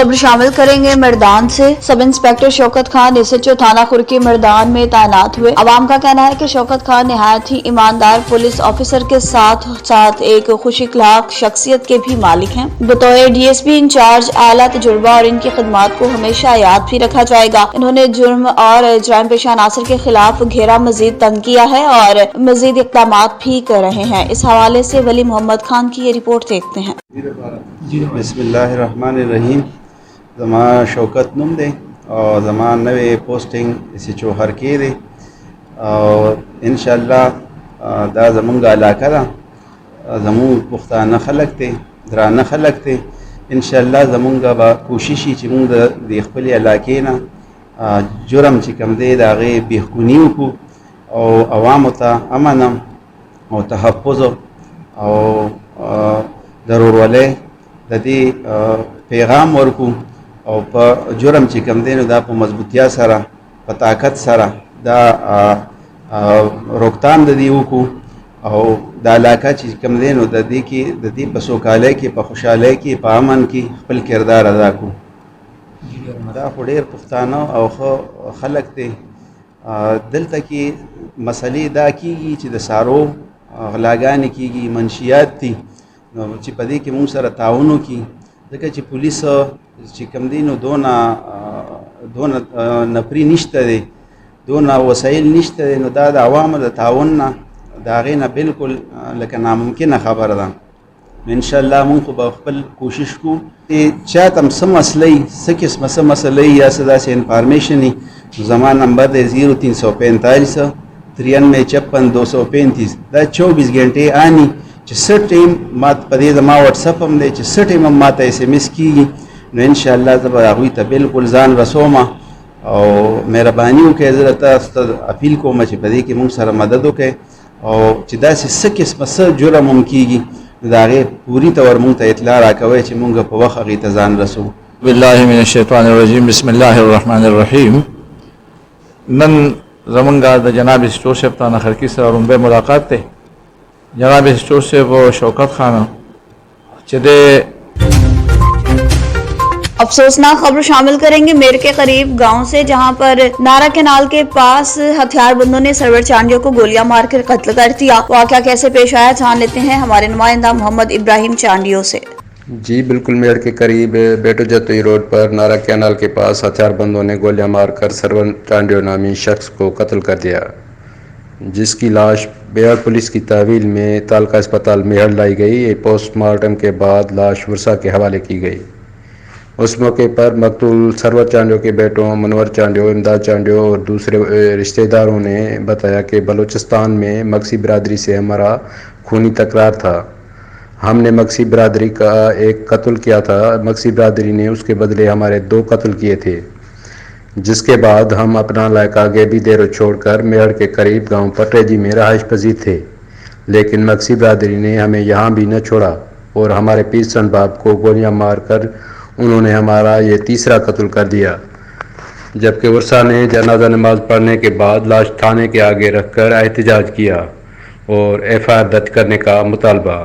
खबर शामिल करेंगे मर्दान से। Sub inspector Shaukat Khan SHO थाना खुर्की मर्दान में तैनात हुए। अवाम का कहना है कि शौकत खान निहायत ही ईमानदार पुलिस ऑफिसर के साथ साथ एक खुश अखलाक शख्सियत के भी मालिक हैं। बतौर DSP इंचार्ज आला तजुर्बा और इनकी खिदमात को हमेशा याद भी रखा जाएगा। इन्होंने जुर्म और जराइम पेशा अनासर के खिलाफ घेरा मजीद तंग किया है और मजीद इक़दामात भी कर रहे हैं। इस हवाले से वली मोहम्मद खान की ये रिपोर्ट देखते हैं। बिस्मिल्लाहिर्रहमानिर्रहीम। ज़मा शौकत नुम दे और ज़मा नवे पोस्टिंग SHO हरके दे और इंशाअल्लाह दा ज़मुंगा इलाका दा ज़मू पुख्ताना खलक ते दराना खलक ते इंशाअल्लाह ज़मुंगा बा कोशिशि ची मुंग दे खपल इलाके ना जुर्म ची कम दे दागे बेखुनियों को और अवाम ता अमन और तहफ़्फ़ुज़ और ضرور वाले ददी पैगाम वर्कू और प जुर्म ची कम दे दा प मजबूतिया सारा प ताकत सारा दा रोकथाम ददी को और दा इलाका ची कम दे ददी प सोकाले की प खुशहाली की प अमन की खपल किरदार अदा को दा खुडेर पुख्ताना और खलक ते दलता की मसले दा की ची द सारो गलागानी की मंशियात थी ची पदी के मुँह सर ताउनों की देखा ची पुलिस ची कम दिनो दोना नपरी निश्ता दे दोना वसाइल निश्ता दे नो दाद आवाम दा ताउन ना दागे ना बिल्कुल लेकिन नामुमकिन खबर दा इंशाअल्लाह मुँह को बखपल कोशिश को चा तम सम असलई सकिस मसलई या सदा से इंफॉर्मेशन ही ज़मान नंबर दे 0345 93 56 235 दा 24 घंटे आनी जिस टाइम मात पदे जमा व्हाट्सअप हम दे जिस टाइम हम माता SMS की न इंशाअल्लाह जब आगुई त बिल्कुल जान रसोमा और मेहरबानियों के ज़रूरत अपील को मच पदे कि मुँह सर मदद के और चिदा से सकिस मस जुर्म मुमकीगी दागे पूरी तौर मुँह त इतला राकवे च मुँह प वक़्त अगी तजान रसो बिल्लाहि मिनश शैतानिर रजीम बिस्मिल्लाहिर रहमानिर रहीम। नन ज़मंगा द जनाब SHO से ताना खरकी से और उनबे मुलाकात थे जनाब SHO से वो शौकत खान चदे। अफसोसनाक खबर शामिल करेंगे मेर के करीब गांव से, जहां पर नारा कैनाल के पास हथियारबंदों ने सरवर चांडियों को गोलियां मारकर कत्ल कर दिया। वाकया कैसे पेश आया जान लेते हैं हमारे नुमाइंदा मोहम्मद इब्राहिम चांडियों से। जी बिल्कुल, मेयर के करीब बेटो जतोई रोड पर नारा कैनाल के पास हथियारबंदों ने गोलियां मारकर सरवर चांडियो नामी शख्स को कत्ल कर दिया, जिसकी लाश बेहड़ पुलिस की तहवील में तालका अस्पताल मेहड़ लाई गई। पोस्टमार्टम के बाद लाश वर्षा के हवाले की गई। उस मौके पर मकतूल सरवर चांडियो के बेटों मनवर चांडियो, इमदाद चांडियो और दूसरे रिश्तेदारों ने बताया कि बलूचिस्तान में मक्सी बिरादरी से हमारा खूनी तकरार था। हमने मक्सी बिरादरी का एक कत्ल किया था। मक्सी बिरादरी ने उसके बदले हमारे 2 कत्ल किए थे, जिसके बाद हम अपना इलाका गेबी देरो छोड़कर मेहड़ के करीब गांव पटरेजी में रहाइश पजीर थे, लेकिन मक्सी बिरादरी ने हमें यहाँ भी न छोड़ा और हमारे पीर सन बाप को गोलियां मारकर उन्होंने हमारा ये तीसरा कत्ल कर दिया। जबकि वर्षा ने जनाजा नमाज पढ़ने के बाद लाश थाने के आगे रखकर एहतजाज किया और FIR दर्ज करने का मुतालबा,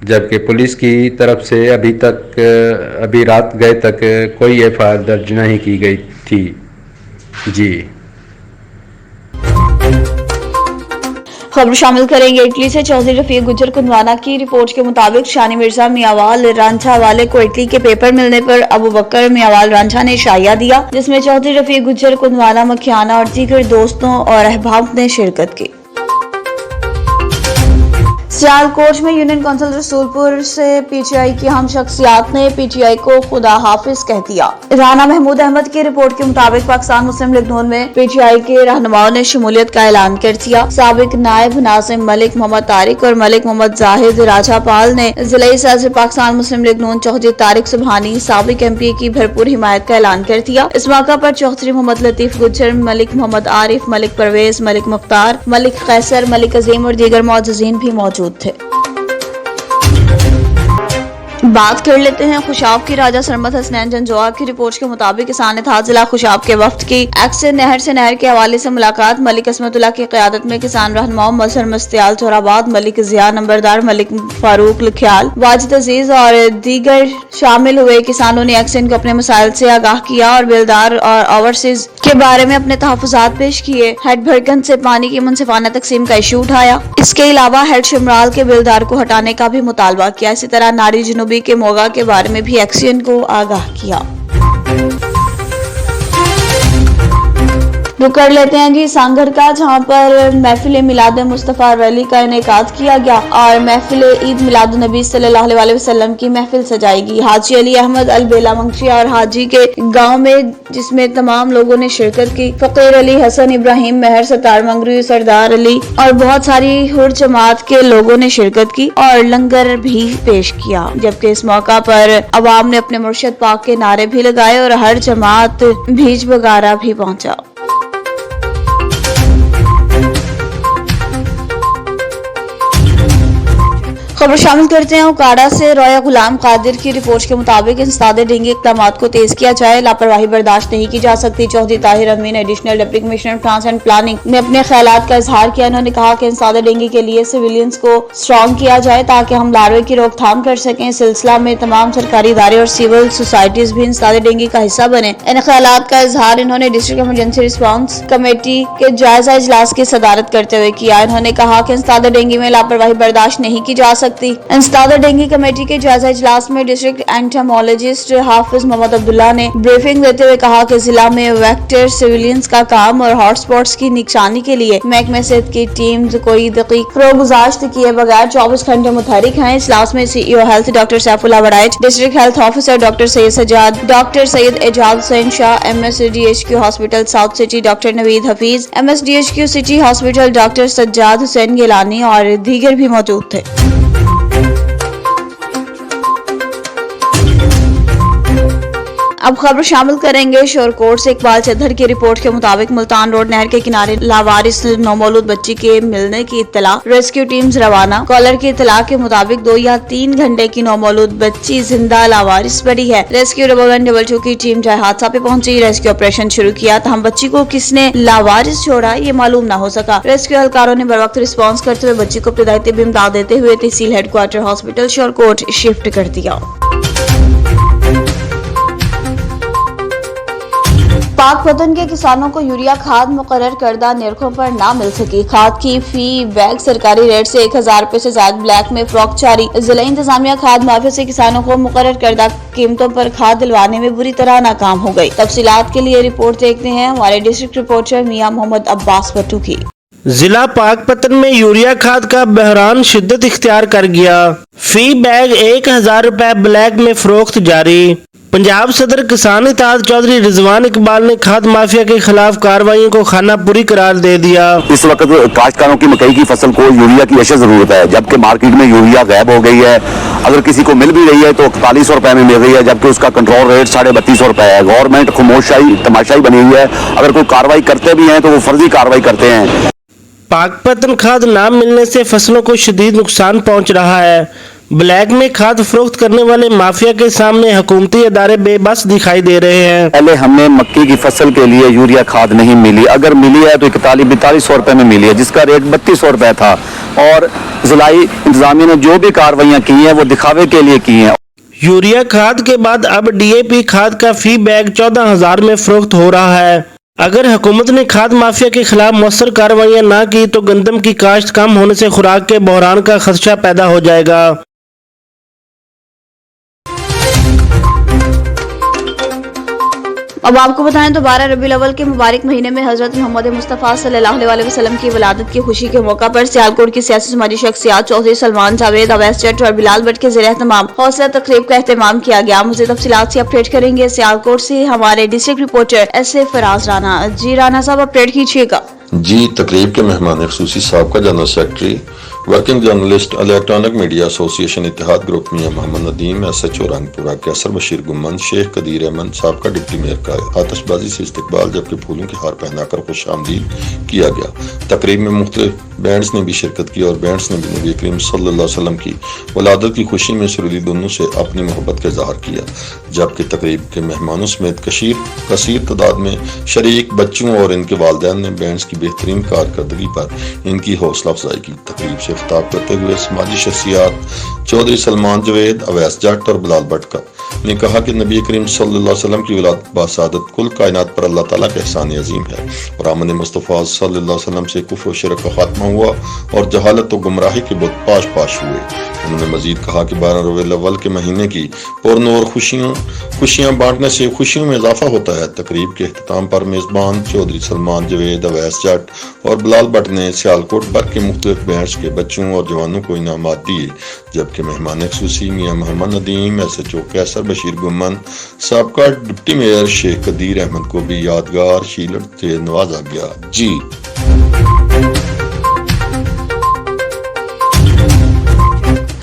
जबकि पुलिस की तरफ से अभी रात गए तक कोई FIR दर्ज नहीं की गई थी। जी खबर शामिल करेंगे इटली से। चौधरी रफीक गुज्जर कुंदवाना की रिपोर्ट के मुताबिक शानी मिर्जा मियावाल रांझा वाले को इटली के पेपर मिलने पर अबू बकर मियावाल रांझा ने शाया दिया, जिसमें चौधरी रफीक गुज्जर कुंदवाना मखियाना और दीगर दोस्तों और अहबाब ने शिरकत की। सियालकोट में यूनियन कौंसिल रसूलपुर से PTI की हम शख्सियात ने PTI को खुदा हाफिज कह दिया। राना महमूद अहमद की रिपोर्ट के मुताबिक पाकिस्तान मुस्लिम लीग नून में PTI के रहनुमाओं ने शमूलियत का ऐलान कर दिया। साबिक नायब नाजिम मलिक मोहम्मद तारिक और मलिक मोहम्मद जाहिद राजापाल ने जिले सदर पाकिस्तान मुस्लिम लीग नून चौधरी तारिक सुबहानी साबिक MP की भरपूर हिमायत का ऐलान कर दिया। इस मौका पर चौधरी मोहम्मद लतीफ गुज्जर, मलिक मोहम्मद आरिफ, मलिक परवेज, मलिक मुख्तार, मलिक कैसर, मलिक अजीम और दीगर मुअज्जिजीन भी मौजूद थे। बात कर लेते हैं खुशाब की। राजा सरमद हसनैन जंजोआ की रिपोर्ट के मुताबिक किसान इत्तेहाद जिला खुशाब के वफ्द की एक्शन नहर से नहर के हवाले से मुलाकात। मलिक असमतुल्लाह की क़यादत में किसान रहनुमाओं मजहर मस्तियाल चोराबाद, मलिक जिया नंबरदार, मलिक फारूक लख्याल, वाजिद अजीज और दीगर शामिल हुए। किसानों ने एक्शन को अपने मसाइल से आगाह किया और बेलदार और ओवरसीज के बारे में अपने तहफ़्फ़ुज़ात पेश किए। हेड भरकन से पानी की मुनसिफाना तकसीम का इशू उठाया। इसके अलावा हेड शिमराल के बेलदार को हटाने का भी मुतालबा किया। इसी तरह नारी जनूबी के मोगा के बारे में भी एक्शन को आगाह किया। रुक कर लेते हैं जी सांगड़ का, जहां पर महफिल मिलाद मुस्तफ़ा रैली का इनेकाद किया गया और महफिल ईद मिलाद नबी सल्लल्लाहु अलैहि वसल्लम की महफिल सजाएगी। हाजी अली अहमद अल बेला मंगशी और हाजी के गांव में, जिसमें तमाम लोगों ने शिरकत की। फकीर अली, हसन इब्राहिम महर, सरदार मंगरू, सरदार अली और बहुत सारी हुर जमात के लोगों ने शिरकत की और लंगर भी पेश किया। जबकि इस मौका पर अवाम ने अपने मुर्शद पाक के नारे भी लगाए और हर जमात भीज बगारा भी पहुंचा। खबर शामिल करते हैं उकाड़ा से। रोया गुलाम कादिर की रिपोर्ट के मुताबिक इंसदाद डेंगू इक़दामात को तेज किया जाए, लापरवाही बर्दाश्त नहीं की जा सकती। Chaudhry Tahir Amin, additional deputy commissioner plans and planning, ने अपने ख्यालात का इजहार किया। उन्होंने कहा कि इंसदाद डेंगू के लिए सिविलियंस को स्ट्रॉन्ग किया जाए ताकि हम लार्वे की रोकथाम कर सकें। इस सिलसिला में तमाम सरकारी इदारे और सिविल सोसाइटीज भी इंसदाद डेंगू का हिस्सा बने। इन ख्यालात का इजहार इन्होंने डिस्ट्रिक्ट इमरजेंसी रिस्पांस कमेटी के जायजा इजलास की सदारत करते हुए किया। इन्होंने कहा कि इंसदाद डेंगू में लापरवाही बर्दाश्त नहीं की जा सकती। इंसदाद डेंगू कमेटी के जायजा इजलास में डिस्ट्रिक्ट एंटोमोलॉजिस्ट हाफिज मोहम्मद अब्दुल्ला ने ब्रीफिंग देते हुए कहा कि जिला में वेक्टर सिविलियंस का काम और हॉटस्पॉट्स की निगरानी के लिए महकमे सेहत की टीम कोई दकीक गुजाश्त किए बगैर 24 घंटे मुतहरिक हैं। इजलास में CEO health doctor Saifullah Waraich, district health officer doctor Syed Sajjad, doctor Syed Ejaz Hussain Shah, MSDHQ hospital south city doctor Naveed Hafeez, MSDHQ city hospital doctor Sajjad Hussain Gilani और दीगर भी मौजूद थे। अब खबर शामिल करेंगे शोरकोट से। इकबाल चौधरी की रिपोर्ट के मुताबिक मुल्तान रोड नहर के किनारे लावारिस नौमौलूद बच्ची के मिलने की इत्तला, रेस्क्यू टीम्स रवाना। कॉलर की इत्तला के मुताबिक 2 या 3 घंटे की नौमौलूद बच्ची जिंदा लावारिस पड़ी है। रेस्क्यू 112 की टीम जहाँ हादसा पे पहुंची, रेस्क्यू ऑपरेशन शुरू किया। तहम बच्ची को किसने लावारिस छोड़ा ये मालूम न हो सका। रेस्क्यू एहलकारों ने बर वक्त रिस्पॉन्स करते हुए बच्ची को इब्तदाई तिब्बी इमदाद देते हुए तहसील हेडक्वार्टर हॉस्पिटल शोरकोट शिफ्ट कर दिया। पाक वतन के किसानों को यूरिया खाद मुकर्रर करदा निर्खों पर ना मिल सकी। खाद की फी बैग सरकारी रेट से 1000 रुपए से ज्यादा ब्लैक में फरोख्त जारी। जिला इंतजामिया खाद माफिया से किसानों को मुकर्रर करदा कीमतों पर खाद दिलवाने में बुरी तरह नाकाम हो गई। तफसीलात के लिए रिपोर्ट देखते हैं हमारे डिस्ट्रिक्ट रिपोर्टर मियां मोहम्मद अब्बास भट्टू की। जिला पाकपतन में यूरिया खाद का बहरान शिद्दत इख्तियार कर गया। फी बैग 1000 रुपए ब्लैक में फरोख्त जारी। पंजाब सदर किसान इत्तेहाद चौधरी रिजवान इकबाल ने खाद माफिया के खिलाफ कार्रवाइयों को खाना पूरी करार दे दिया। इस वक्त काश्तकारों की मकई की फसल को यूरिया की अशद जरूरत है, जबकि मार्केट में यूरिया गायब हो गई है। अगर किसी को मिल भी रही है तो 4100 रुपए में मिल रही है, जबकि उसका कंट्रोल रेट 3250 रुपए है। गवर्नमेंट खामोशाई तमाशाई बनी हुई है। अगर कोई कार्रवाई करते भी हैं तो वो फर्जी कार्रवाई करते हैं। पाकपतन खाद ना मिलने से फसलों को शदीद नुकसान पहुंच रहा है। ब्लैक में खाद फरोख्त करने वाले माफिया के सामने हुकूमती अदारे बेबस दिखाई दे रहे हैं। पहले हमें मक्की की फसल के लिए यूरिया खाद नहीं मिली, अगर मिली है तो 41-42 रुपए में मिली है, जिसका रेट 3200 रुपए था। और जिलाई इंतजामिया ने जो भी कार्रवाइयाँ की हैं वो दिखावे के लिए की हैं। यूरिया खाद के बाद अब DAP खाद का फी बैग 14000 में फरोख्त हो रहा है। अगर हुकूमत ने खाद माफिया के खिलाफ मौसर कार्रवाइयाँ ना की तो गंदम की काश्त कम होने से खुराक के बहरान का खदशा पैदा हो जाएगा। अब आपको बताएं तो 12 रबीउल अव्वल के मुबारक महीने में हजरत मोहम्मद मुस्तफ़ा सल्लल्लाहु अलैहि वसल्लम की विलादत की खुशी के मौका पर सियालकोट की सियासी समाजी शख्सियात चौधरी सलमान जावेद, अवैस जट और बिलाल भट्ट के ज़रिए तमाम हौसला तकरीब का एहतमाम किया गया। मुझे तफसीलात से अपडेट करेंगे सियालकोट से हमारे district reporter SA Faraz Rana. जी राना साहब, अपडेट कीजिएगा। जी, तकरीब के मेहमान खुसूसी साबका general secretary working journalist electronic media association Ittehad group Mian Muhammad Nadeem, SHO Rangpura के असर बशीर गुम्मन, शेख कदीर अहमद साबका डिप्टी मेयर का आतिशबाजी से इस्तकबाल, जबकि फूलों के हार पहनाकर खुश आमदीद किया गया। तकरीब में मुख्तलिफ بینڈز نے بھی شرکت کی اور بینڈز نے بھی نبی کریم صلی اللہ علیہ وسلم کی ولادت کی خوشی میں سرودی دنوں سے اپنی محبت کا اظہار کیا، جبکہ تقریب کے مہمانوں سمیت کثیر تعداد میں شریک بچوں اور ان کے والدین نے بینڈز کی بہترین کارکردگی پر ان کی حوصلہ افزائی کی۔ تقریب سے خطاب کرتے ہوئے سماجی شخصیات چودھری سلمان جوید، اویس جٹ اور بلال بٹ نے کہا کہ نبی کریم صلی اللہ علیہ وسلم کی ولادت باسعادت کل کائنات پر اللہ تعالیٰ کا احسان عظیم ہے، اور آمد مصطفیٰ صلی اللہ علیہ وسلم سے کفر و شرک کا خاتمہ ہوا اور جہالت و گمراہی کے بت پاش پاش ہوئے۔ انہوں نے مزید کہا کہ 12 ربیع الاول کے مہینے کی پرنور خوشیاں بانٹنے سے خوشیوں میں اضافہ ہوتا ہے۔ تقریب کے اختتام پر میزبان چودھری سلمان جوید، اویس جٹ اور بلال بٹ نے سیالکوٹ بھر کے مختلف بینڈز کے بچوں اور جوانوں کو انعامات دیے، جبکہ مہمان خصوصی میاں محمد ندیم، SHO کیسر بشیر گمن، سابقہ ڈپٹی میئر شیخ قدیر احمد کو بھی یادگار شیلڈ سے نوازا گیا۔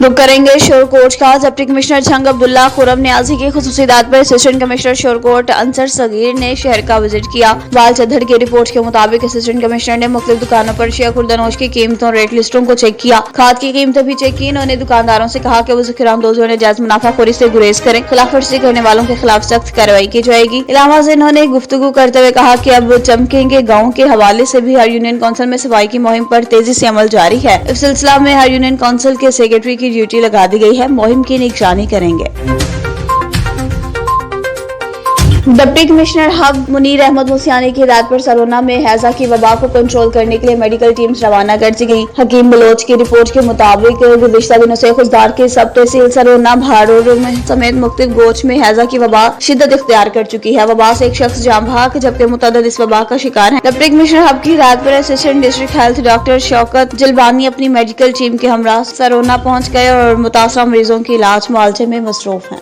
رک کریں گے شور کوٹ کا۔ ڈپٹی کمشنر جھنگ عبداللہ خرم نیازی کی خصوصیات پر اسسٹنٹ کمشنر شور کوٹ انصر صغیر نے شہر کا وزٹ کیا۔ بال چدھڑ کی رپورٹ کے مطابق اسسٹنٹ کمشنر نے مختلف دکانوں پر شیعہ خوردنوش کی قیمتوں ریٹ لسٹوں کو چیک کیا، کھاد کی قیمتیں بھی چیک کی۔ انہوں نے دکانداروں سے کہا کہ وہ ذخیرہ اندوزوں نے جائز منافع خوری سے گریز کریں، خلاف ورزی کرنے والوں کے خلاف سخت کارروائی کی جائے گی۔ علاوہ ازیں انہوں نے گفتگو کرتے ہوئے کہا کہ اب چمکیں گے گاؤں کے حوالے سے بھی ہر یونین کونسل میں صفائی کی مہم پر تیزی سے عمل جاری ہے۔ اس سلسلہ میں ہر یونین کونسل کے سیکرٹری کی ڈیوٹی لگا دی گئی ہے، مہم کی نگرانی کریں گے۔ ڈپٹی کمشنر ہب منیر احمد موسیانی کی ہدایت پر سرونا میں ہیضہ کی وبا کو کنٹرول کرنے کے لیے میڈیکل ٹیمز روانہ کر دی گئی۔ حکیم بلوچ کی رپورٹ کے مطابق گزشتہ دنوں سے خضدار کی سب تحصیل سرونا، بھاڑور سمیت مختلف گوچ میں ہیضہ کی وبا شدت اختیار کر چکی ہے۔ وبا سے ایک شخص جاں بحق جبکہ متعدد اس وبا کا شکار ہیں۔ ڈپٹی کمشنر ہب کی ہدایت پر اسسٹنٹ ڈسٹرکٹ ہیلتھ ڈاکٹر شوکت جلبانی اپنی میڈیکل ٹیم کے ہمراہ سرونا پہنچ گئے اور متاثرہ مریضوں کی علاج معالجے میں مصروف ہیں۔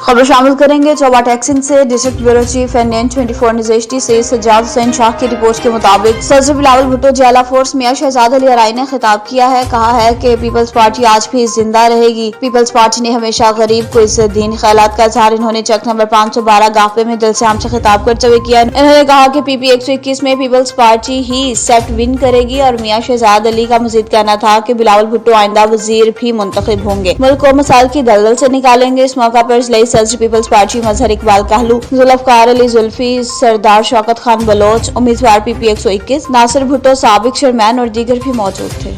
خبر شامل کریں گے چوبا ٹیکسن سے۔ ڈسٹرکٹ بیورو چیف NN24 نزیشتی سے سجاد حسین شاہ کی رپورٹ کے مطابق صدر بلاول بھٹو جیلا فورس میاں شہزاد علی ارائی نے خطاب کیا ہے، کہا ہے کہ پیپلز پارٹی آج بھی زندہ رہے گی۔ پیپلز پارٹی نے ہمیشہ غریب کو عزت دین خیالات کا اظہار انہوں نے چک نمبر 512 گافے میں دل سے عام سے خطاب کرتے ہوئے کیا۔ انہوں نے کہا کہ PP 121 میں پیپلز پارٹی ہی سیٹ ون کرے گی اور میاں شہزاد علی کا مزید کہنا تھا کہ بلاول بھٹو آئندہ وزیر بھی منتخب ہوں گے، ملک کو مسائل کی دلدل سے نکالیں گے۔ اس موقع پر ضلعی صدر پیپلز پارٹی مظہر اقبال کہلو، ذوالفقار علی زلفی، سردار شوکت خان بلوچ، امیدوار PP 121 ناصر بھٹو، سابق چیئرمین اور دیگر بھی موجود تھے۔